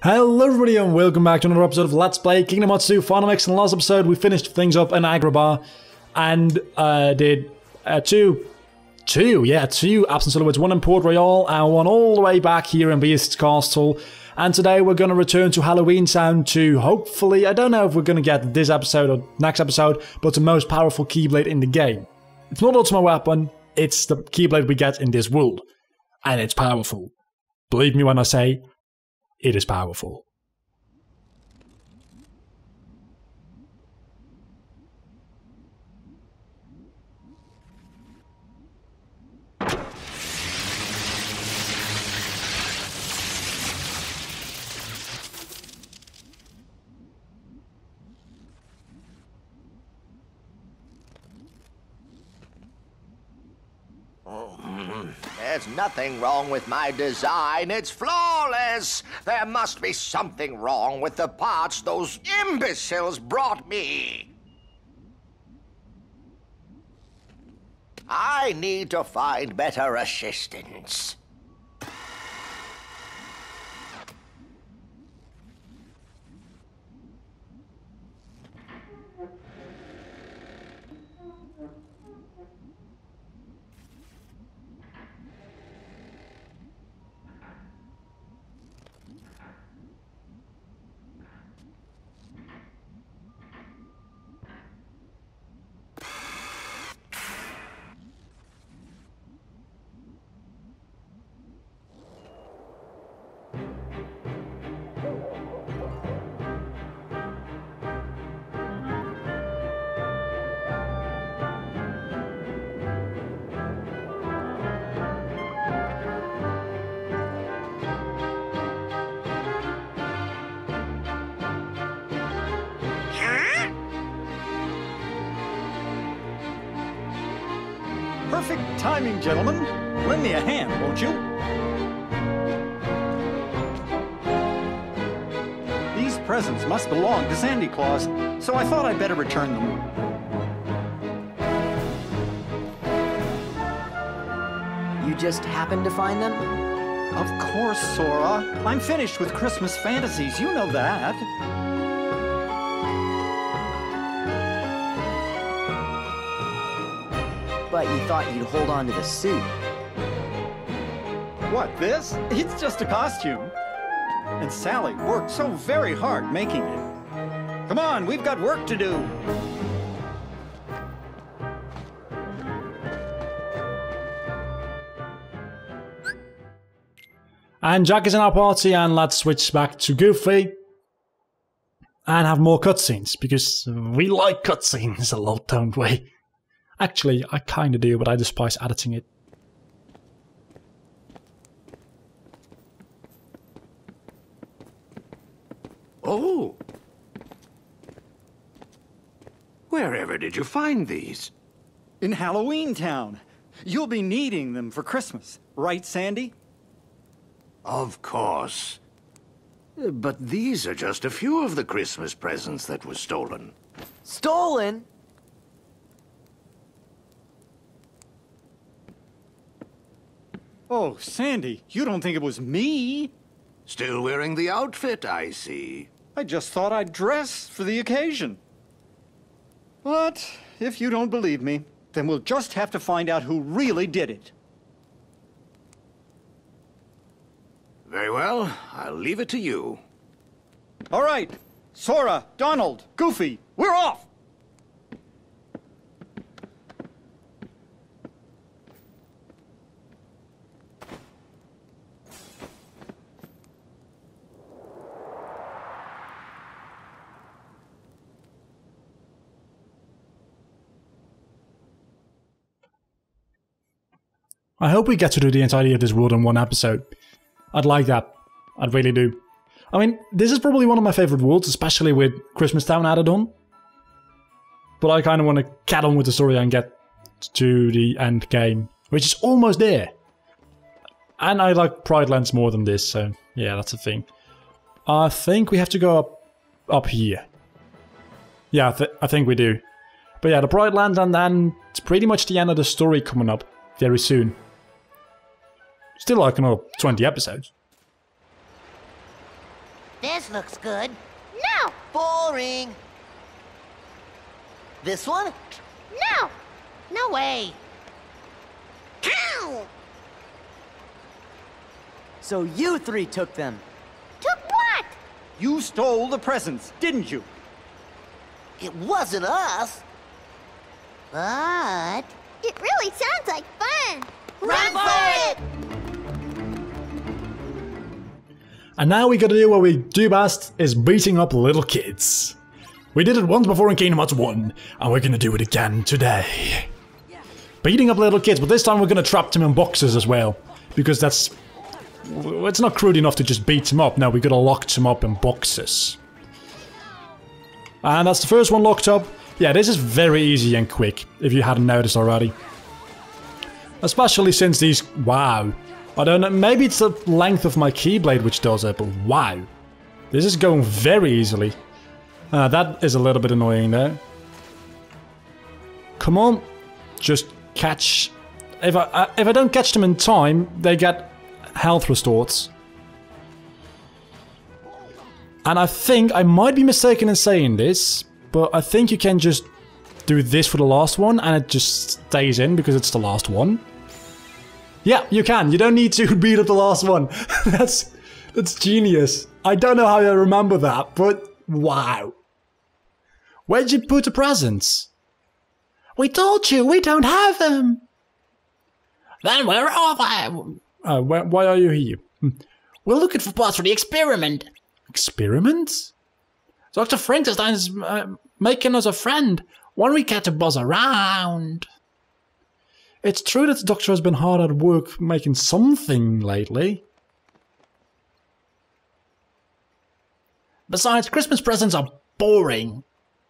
Hello everybody and welcome back to another episode of Let's Play Kingdom Hearts 2 Final Mix. In the last episode we finished things up in Agrabah and did two Absent Silhouettes, one in Port Royal and one all the way back here in Beast's Castle. And today we're going to return to Halloween Town to hopefully, I don't know if we're going to get this episode or next episode, but the most powerful Keyblade in the game. It's not Ultimate Weapon, it's the Keyblade we get in this world. And it's powerful. Believe me when I say it is powerful. There's nothing wrong with my design. It's flawless. There must be something wrong with the parts those imbeciles brought me. I need to find better assistance. Perfect timing, gentlemen. Lend me a hand, won't you? These presents must belong to Sandy Claus, so I thought I'd better return them. You just happened to find them? Of course, Sora. I'm finished with Christmas fantasies, you know that. But you thought you'd hold on to the suit. What, this? It's just a costume. And Sally worked so very hard making it. Come on, we've got work to do. And Jack is in our party, and let's switch back to Goofy and have more cutscenes, because we like cutscenes a lot, don't we? Actually, I kinda do, but I despise editing it. Oh! Wherever did you find these? In Halloween Town. You'll be needing them for Christmas, right, Sandy? Of course. But these are just a few of the Christmas presents that were stolen. Stolen? Oh, Sandy, you don't think it was me? Still wearing the outfit, I see. I just thought I'd dress for the occasion. But if you don't believe me, then we'll just have to find out who really did it. Very well, I'll leave it to you. All right, Sora, Donald, Goofy, we're off! I hope we get to do the entirety of this world in one episode. I'd like that. I'd really do. I mean, this is probably one of my favorite worlds, especially with Christmas Town added on. But I kind of want to get on with the story and get to the end game, which is almost there. And I like Pride Lands more than this, so yeah, that's a thing. I think we have to go up here. Yeah, I think we do. But yeah, the Pride Lands, and then it's pretty much the end of the story coming up very soon. Still like another 20 episodes. This looks good. No! Boring. This one? No! No way. Ow! So you three took them. Took what? You stole the presents, didn't you? It wasn't us. But... It really sounds like fun. Run for it! And now we gotta do what we do best, is beating up little kids. We did it once before in Kingdom Hearts 1, and we're gonna do it again today. Beating up little kids, but this time we're gonna trap them in boxes as well. Because that's... it's not crude enough to just beat them up, no, we gotta lock them up in boxes. And that's the first one locked up. Yeah, this is very easy and quick, if you hadn't noticed already. Especially since these... wow. I don't know, maybe it's the length of my Keyblade which does it, but wow. This is going very easily. That is a little bit annoying there. Come on. Just catch... If I don't catch them in time, they get health restored. And I think, I might be mistaken in saying this, but I think you can just do this for the last one and it just stays in because it's the last one. Yeah, you can. You don't need to beat up the last one. That's genius. I don't know how I remember that, but wow. Where'd you put the presents? We told you, we don't have them. Then where are they? Why are you here? We're looking for parts for the experiment. Experiment? Dr. Frankenstein's making us a friend. One we get to buzz around. It's true that the doctor has been hard at work making something lately. Besides, Christmas presents are boring.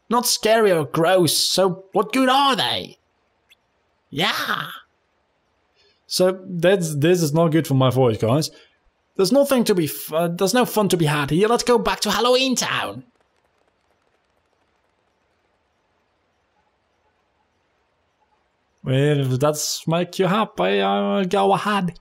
Not scary or gross, so what good are they? Yeah. So this is not good for my voice, guys. There's nothing to be there's no fun to be had here. Let's go back to Halloween Town. Well, if that's make you happy, go ahead.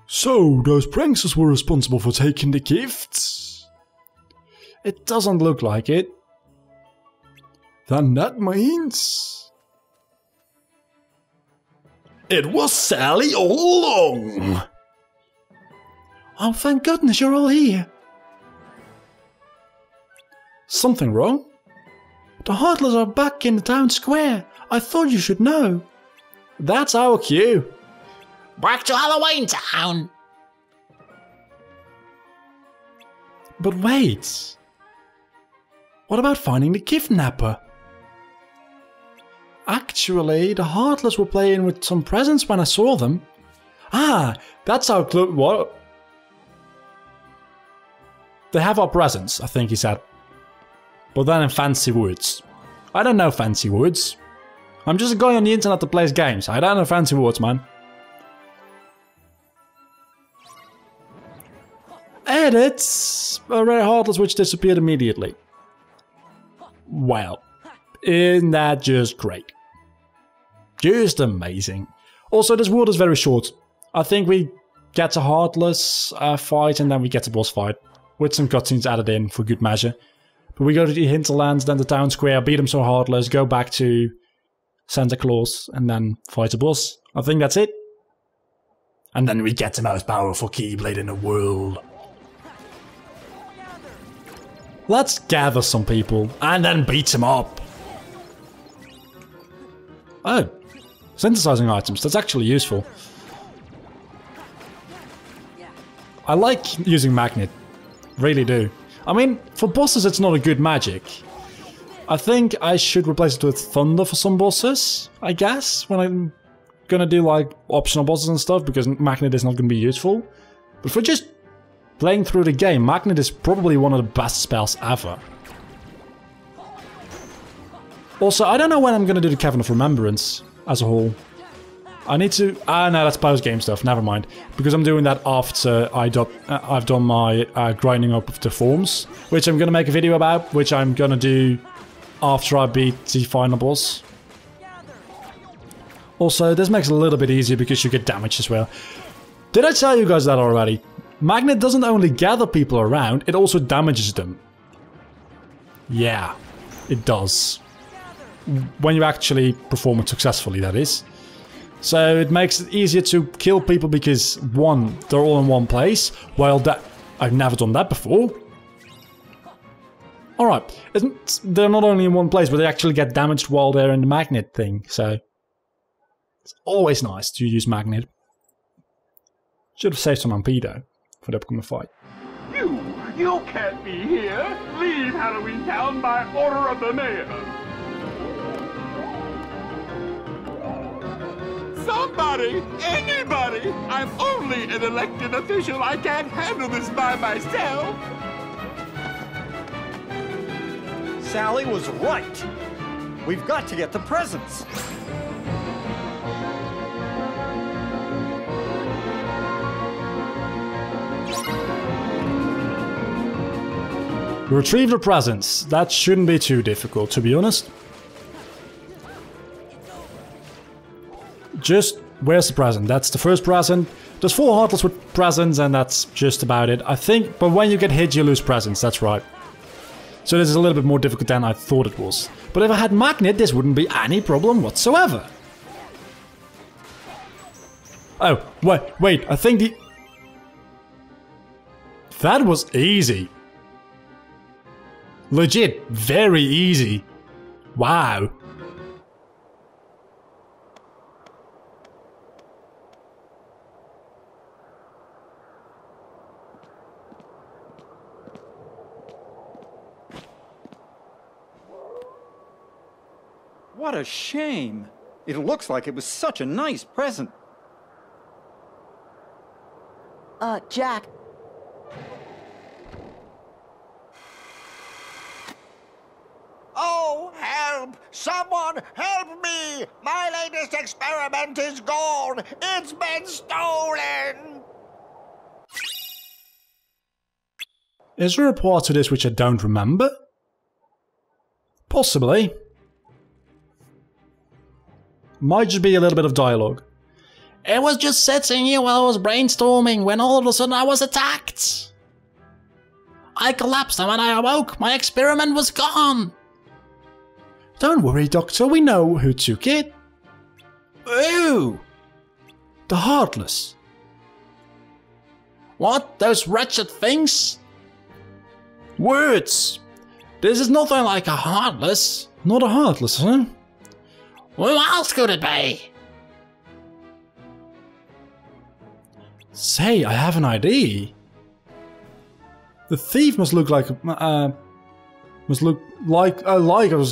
So, those pranksters were responsible for taking the gifts? It doesn't look like it. Then that means... it was Sally all along! Oh, thank goodness you're all here. Something wrong? The Heartless are back in the town square. I thought you should know. That's our cue. Back to Halloween Town. But wait. What about finding the kidnapper? Actually, the Heartless were playing with some presents when I saw them. Ah, that's our clue. What? They have our presents, I think he said. But then in fancy words. I don't know fancy words. I'm just a guy on the internet that plays games. I don't know fancy words, man. Edits! A rare Heartless which disappeared immediately. Well, isn't that just great? Just amazing. Also, this world is very short. I think we get a Heartless fight and then we get a boss fight. With some cutscenes added in for good measure. But we go to the hinterlands, then the town square, beat them so Heartless, go back to Santa Claus, and then fight a boss. I think that's it. And then we get the most powerful Keyblade in the world. Let's gather some people, and then beat them up. Oh, synthesizing items, that's actually useful. I like using Magnet. Really do. I mean, for bosses it's not a good magic. I think I should replace it with Thunder for some bosses, I guess, when I'm gonna do like optional bosses and stuff, because Magnet is not gonna be useful. But for just playing through the game, Magnet is probably one of the best spells ever. Also, I don't know when I'm gonna do the Cavern of Remembrance as a whole. I need to... no, that's post-game stuff, never mind. Because I'm doing that after I've done my grinding up of the forms, which I'm going to make a video about, which I'm going to do after I beat the final boss. Also, this makes it a little bit easier because you get damage as well. Did I tell you guys that already? Magnet doesn't only gather people around, it also damages them. Yeah, it does. When you actually perform it successfully, that is. So it makes it easier to kill people because, one, they're all in one place, while that... I've never done that before. Alright, they're not only in one place, but they actually get damaged while they're in the magnet thing, so... It's always nice to use magnet. Should have saved some MP though, for the upcoming fight. You can't be here! Leave Halloween Town by order of the mayor! Somebody! Anybody! I'm only an elected official! I can't handle this by myself! Sally was right. We've got to get the presents. Retrieve the presents. That shouldn't be too difficult, to be honest. Just, where's the present? That's the first present. There's 4 heartless with presents and that's just about it. I think, but when you get hit you lose presents, that's right. So this is a little bit more difficult than I thought it was. But if I had magnet, this wouldn't be any problem whatsoever. Oh, wait, I think the... That was easy. Legit, very easy. Wow. What a shame. It looks like it was such a nice present. Jack. Oh, help! Someone help me! My latest experiment is gone! It's been stolen! Is there a part to this which I don't remember? Possibly. Might just be a little bit of dialogue. It was just sitting here while I was brainstorming when all of a sudden I was attacked. I collapsed and when I awoke, my experiment was gone. Don't worry, Doctor, we know who took it. Ooh! The Heartless. What? Those wretched things? Words! This is nothing like a Heartless. Not a Heartless, huh? Who else could it be? Say, I have an idea. The thief must look like I was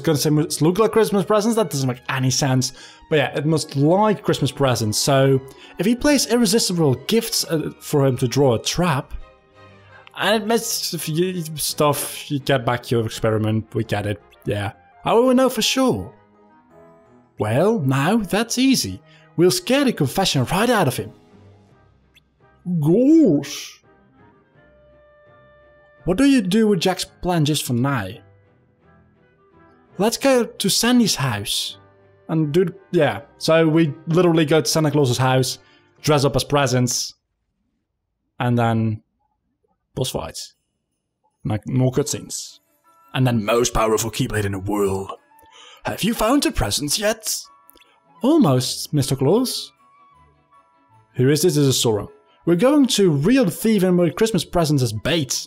gonna say must look like Christmas presents. That doesn't make any sense. But yeah, it must like Christmas presents. So if he plays irresistible gifts for him to draw a trap, and it makes stuff, you get back your experiment. We get it. Yeah. How will we know for sure? Well, now that's easy. We'll scare the confession right out of him. Gosh. What do you do with Jack's plan just for now? Let's go to Sandy's house. And do... yeah. So we literally go to Santa Claus's house, dress up as presents, and then... boss fights. Like, more cutscenes. And then most powerful Keyblade in the world. Have you found the presents yet? Almost, Mr. Claus. Who is this? This is Sora. We're going to reel the thief in with Christmas presents as bait.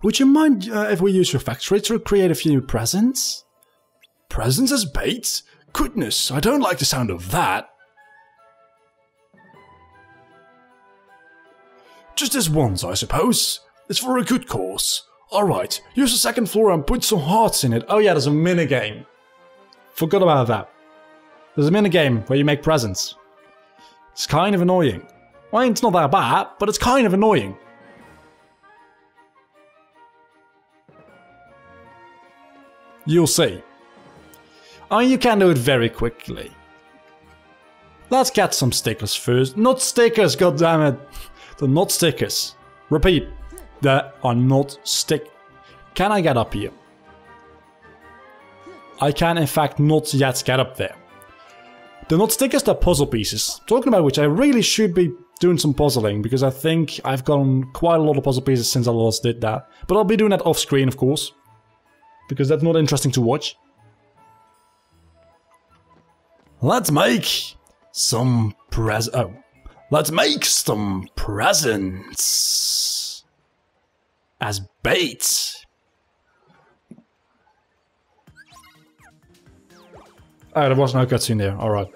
Would you mind if we use your factory to create a few presents? Presents as bait? Goodness, I don't like the sound of that. Just this once, I suppose. It's for a good cause. Alright, use the second floor and put some hearts in it. Oh yeah, there's a minigame. Forgot about that. There's a minigame where you make presents. It's kind of annoying. Well, it's not that bad, but it's kind of annoying. You'll see. I mean, you can do it very quickly. Let's get some stickers first. Not stickers, goddammit. They're not stickers. Repeat. They are not stick. Can I get up here? I can in fact not yet get up there. The not stickers are puzzle pieces, talking about which I really should be doing some puzzling, because I think I've gotten quite a lot of puzzle pieces since I last did that. But I'll be doing that off screen, of course, because that's not interesting to watch. Let's make some let's make some presents as bait. Oh, there was no cutscene there. Alright.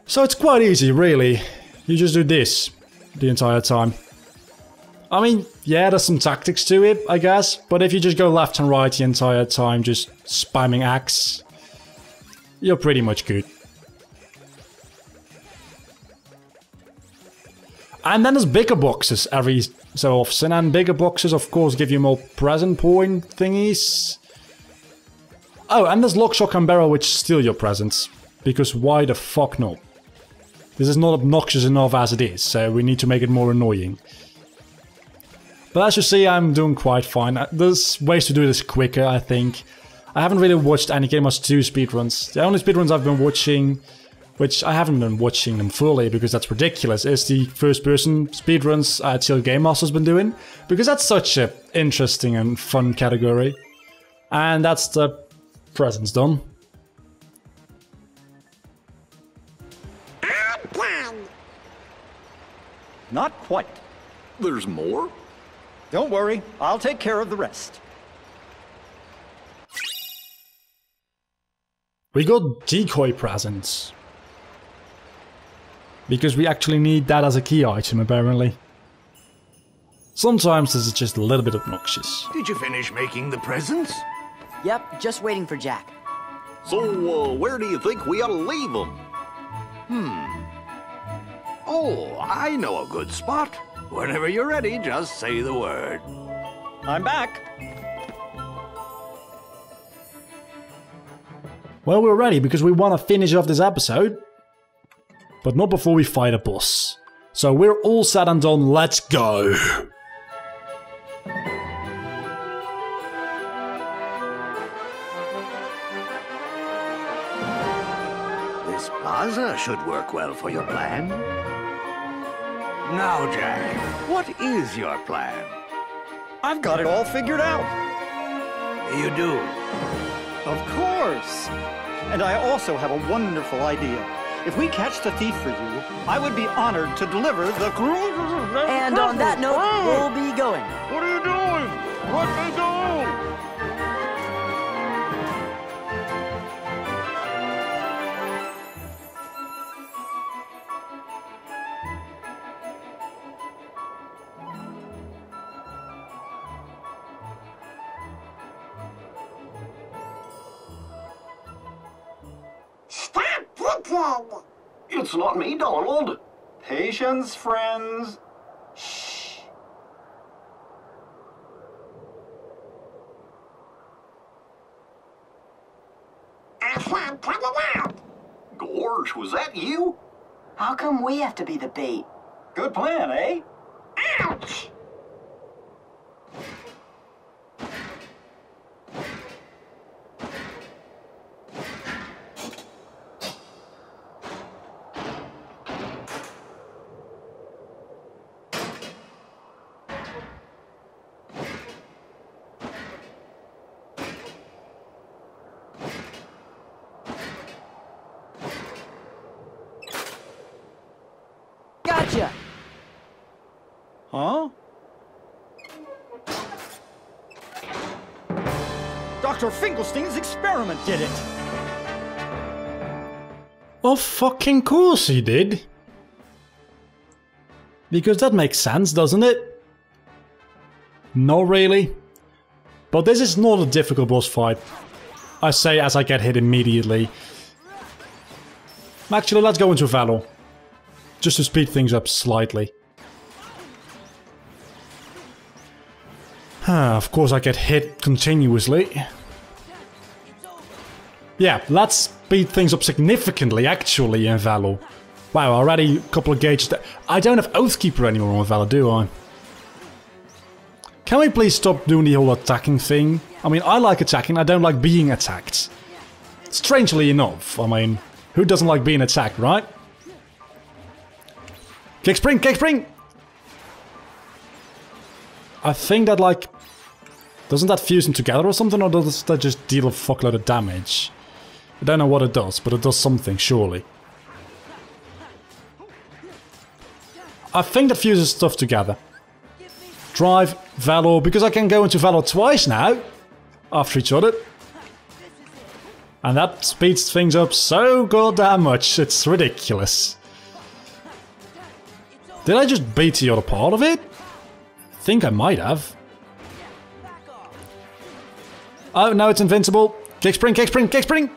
So it's quite easy, really. You just do this the entire time. I mean, yeah, there's some tactics to it, I guess. But if you just go left and right the entire time, just spamming X, you're pretty much good. And then there's bigger boxes every so often. And bigger boxes, of course, give you more present point thingies. Oh, and there's Lock, Shock and Barrel, which steal your presents. Because why the fuck not? This is not obnoxious enough as it is, so we need to make it more annoying. But as you see, I'm doing quite fine. There's ways to do this quicker, I think. I haven't really watched any Game Master 2 speedruns. The only speedruns I've been watching, which I haven't been watching them fully because that's ridiculous, is the first-person speedruns TL Game Master's been doing. Because that's such an interesting and fun category. And that's the presents done. Not quite. There's more? Don't worry, I'll take care of the rest. We got decoy presents. Because we actually need that as a key item, apparently. Sometimes this is just a little bit obnoxious. Did you finish making the presents? Yep, just waiting for Jack. So, where do you think we ought to leave them? Oh, I know a good spot. Whenever you're ready, just say the word. I'm back. Well, we're ready because we want to finish off this episode. But not before we fight a boss. So we're all set and done, let's go! This plaza should work well for your plan. Now, Jack, what is your plan? I've got it all figured out. You do? Of course. And I also have a wonderful idea. If we catch the thief for you, I would be honored to deliver the... And on that note, we'll be going. What are you doing? Let me go! It's not me, Donald. Patience, friends. Gorge, was that you? How come we have to be the bait? Good plan, eh? Ouch! Gotcha! Huh? Dr. Finkelstein's experiment did it! Of fucking course he did. Because that makes sense, doesn't it? Not really. But this is not a difficult boss fight. I say as I get hit immediately. Actually, let's go into Valor. Just to speed things up slightly. Of course I get hit continuously. Yeah, let's speed things up significantly actually in Valor. Wow, already a couple of gauges. I don't have Oathkeeper anymore on Valor, do I? Can we please stop doing the whole attacking thing? I mean, I like attacking, I don't like being attacked. Strangely enough, I mean, who doesn't like being attacked, right? Kick spring, kick spring! I think that, like, doesn't that fuse them together or something, or does that just deal a fuckload of damage? I don't know what it does, but it does something, surely. I think that fuses stuff together. Drive, Valor, because I can go into Valor twice now, after each other. And that speeds things up so goddamn much, it's ridiculous. Did I just beat the other part of it? I think I might have. Oh, now it's invincible. Kick spring, kick spring, kick spring!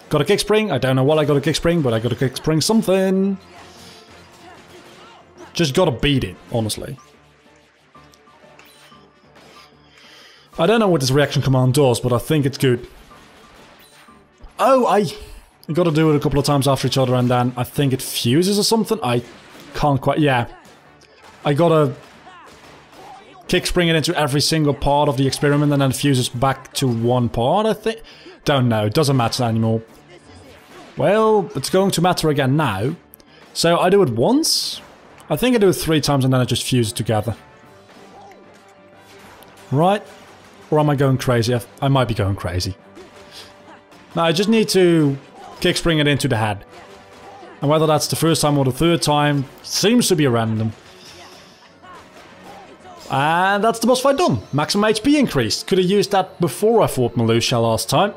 Got a kick spring. I don't know what I got a kick spring, but I got a kick spring something. Just gotta beat it, honestly. I don't know what this reaction command does, but I think it's good. Oh, I gotta do it a couple of times after each other and then I think it fuses or something. I can't quite... yeah. I gotta kick spring it into every single part of the experiment and then it fuses back to one part, I think. Don't know, it doesn't matter anymore. Well, it's going to matter again now. So I do it once. I think I do it 3 times and then it just fuses together. Right? Or am I going crazy? I might be going crazy. Now I just need to kick spring it into the head. And whether that's the first time or the third time seems to be random. And that's the boss fight done. Maximum HP increased. Could have used that before I fought Marluxia last time.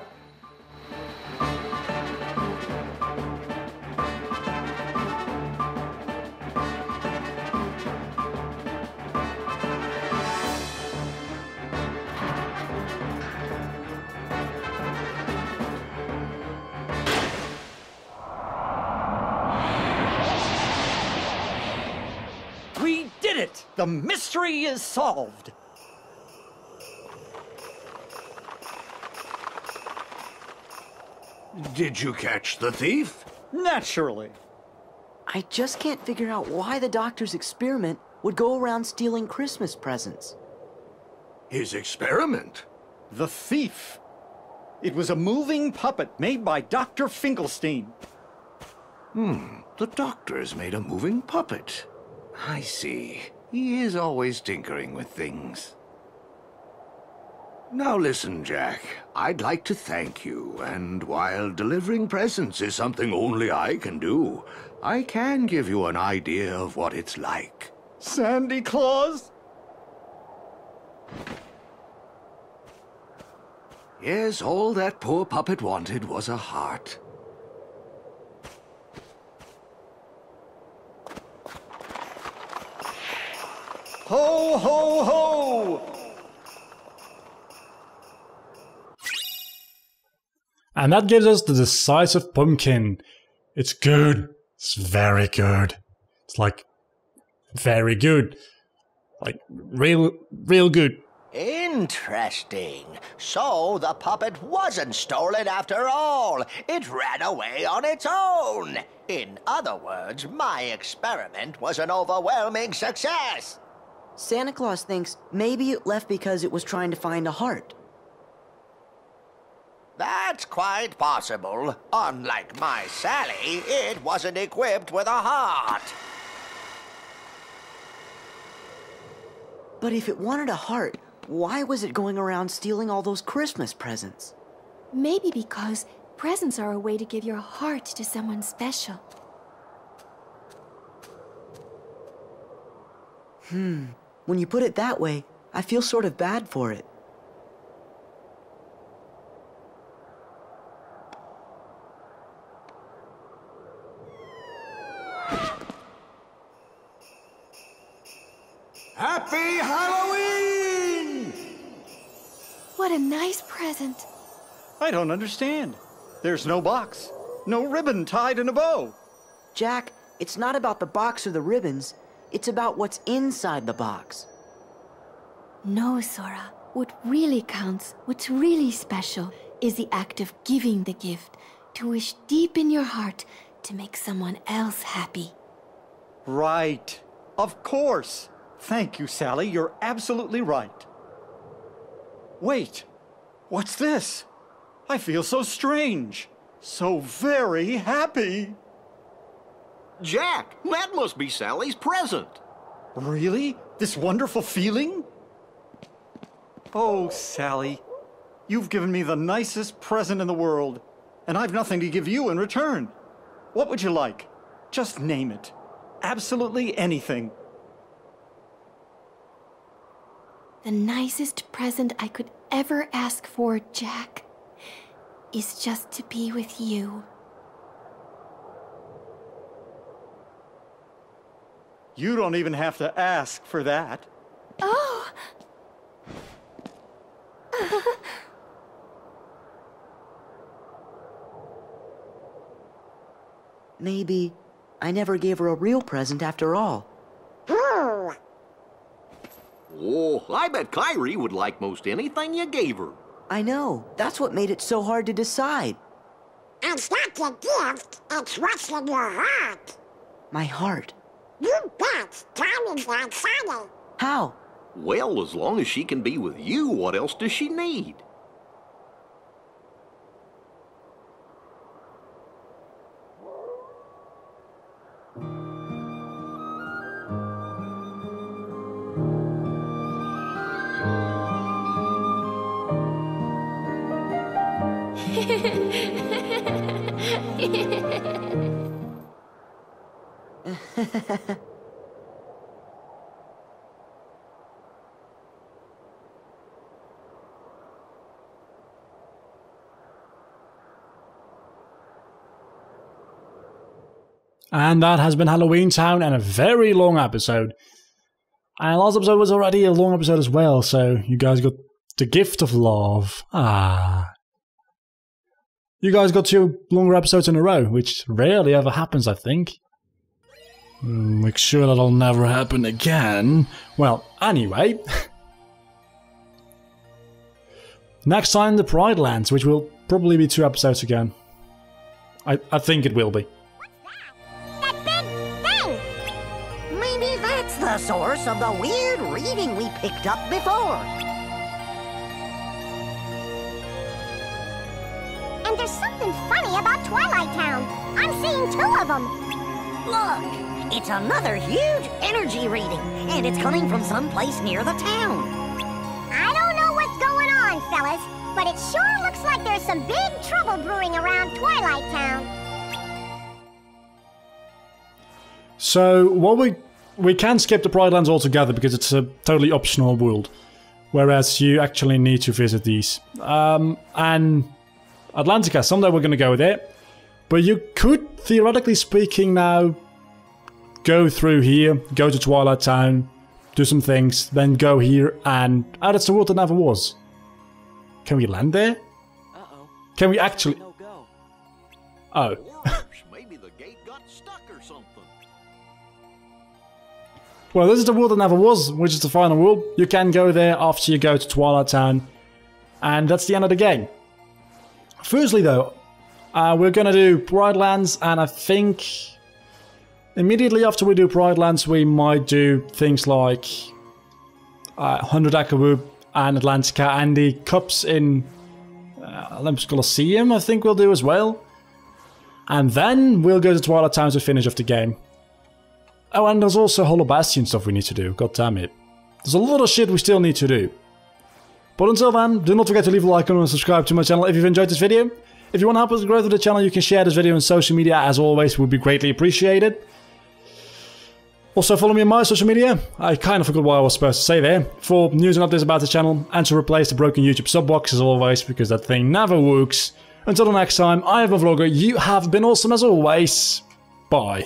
We did it! The mystery is solved! Did you catch the thief? Naturally. I just can't figure out why the doctor's experiment would go around stealing Christmas presents. His experiment? The thief. It was a moving puppet made by Dr. Finkelstein. The doctor's made a moving puppet. I see. He is always tinkering with things. Now listen, Jack. I'd like to thank you, and while delivering presents is something only I can do, I can give you an idea of what it's like. Sandy Claus? Yes, all that poor puppet wanted was a heart. Ho, ho, ho! And that gives us the decisive pumpkin. It's good. It's very good. It's like, very good. Like, real good. Interesting. So the puppet wasn't stolen after all. It ran away on its own. In other words, my experiment was an overwhelming success. Santa Claus thinks maybe it left because it was trying to find a heart. That's quite possible. Unlike my Sally, it wasn't equipped with a heart. But if it wanted a heart, why was it going around stealing all those Christmas presents? Maybe because presents are a way to give your heart to someone special. When you put it that way, I feel sort of bad for it. Happy Halloween! What a nice present. I don't understand. There's no box, no ribbon tied in a bow. Jack, it's not about the box or the ribbons. It's about what's inside the box. No, Sora. What really counts, what's really special, is the act of giving the gift, to wish deep in your heart to make someone else happy. Right. Of course. Thank you, Sally. You're absolutely right. Wait, what's this? I feel so strange. So very happy. Jack, that must be Sally's present. Really? This wonderful feeling? Oh, Sally, you've given me the nicest present in the world, and I've nothing to give you in return. What would you like? Just name it. Absolutely anything. The nicest present I could ever ask for, Jack, is just to be with you. You don't even have to ask for that. Oh! Maybe I never gave her a real present after all. Oh, I bet Kyrie would like most anything you gave her. I know. That's what made it so hard to decide. It's not your gift, it's what's in your heart. My heart. You bet. Diamond's like Sally. How? Well, as long as she can be with you, what else does she need? And that has been Halloween Town and a very long episode. And last episode was already a long episode as well, so you guys got the gift of love. Ah. You guys got 2 longer episodes in a row, which rarely ever happens, I think. Make sure that'll never happen again. Well, anyway. Next time, the Pride Lands, which will probably be 2 episodes again. I think it will be. Maybe that's the source of the weird reading we picked up before. And there's something funny about Twilight Town. I'm seeing 2 of them. Look, it's another huge energy reading, and it's coming from someplace near the town. I don't know what's going on, fellas, but it sure looks like there's some big trouble brewing around Twilight Town. So, what we can skip the Pride Lands altogether because it's a totally optional world. Whereas you actually need to visit these. And Atlantica, someday we're going to go there. But you could, theoretically speaking now, go through here, go to Twilight Town, do some things, then go here and... Oh, that's the world that never was. Can we land there? Uh-oh. Can we actually... No go. Oh. Maybe the gate got stuck or something. Well, this is the world that never was, which is the final world. You can go there after you go to Twilight Town. And that's the end of the game. Firstly, though, we're going to do Pride Lands, and I think immediately after we do Pride Lands, we might do things like 100 Acre Wood and Atlantica, and the cups in Olympus Coliseum, I think we'll do as well. And then we'll go to Twilight Town to finish off the game. Oh, and there's also Hollow Bastion stuff we need to do, god damn it. There's a lot of shit we still need to do. But until then, do not forget to leave a like and subscribe to my channel if you've enjoyed this video. If you want to help us grow the channel, you can share this video on social media, as always, it would be greatly appreciated. Also, follow me on my social media, I kind of forgot what I was supposed to say there, for news and updates about the channel, and to replace the broken YouTube sub box as always, because that thing never works. Until the next time, I have been Vlogger, you have been awesome as always, bye.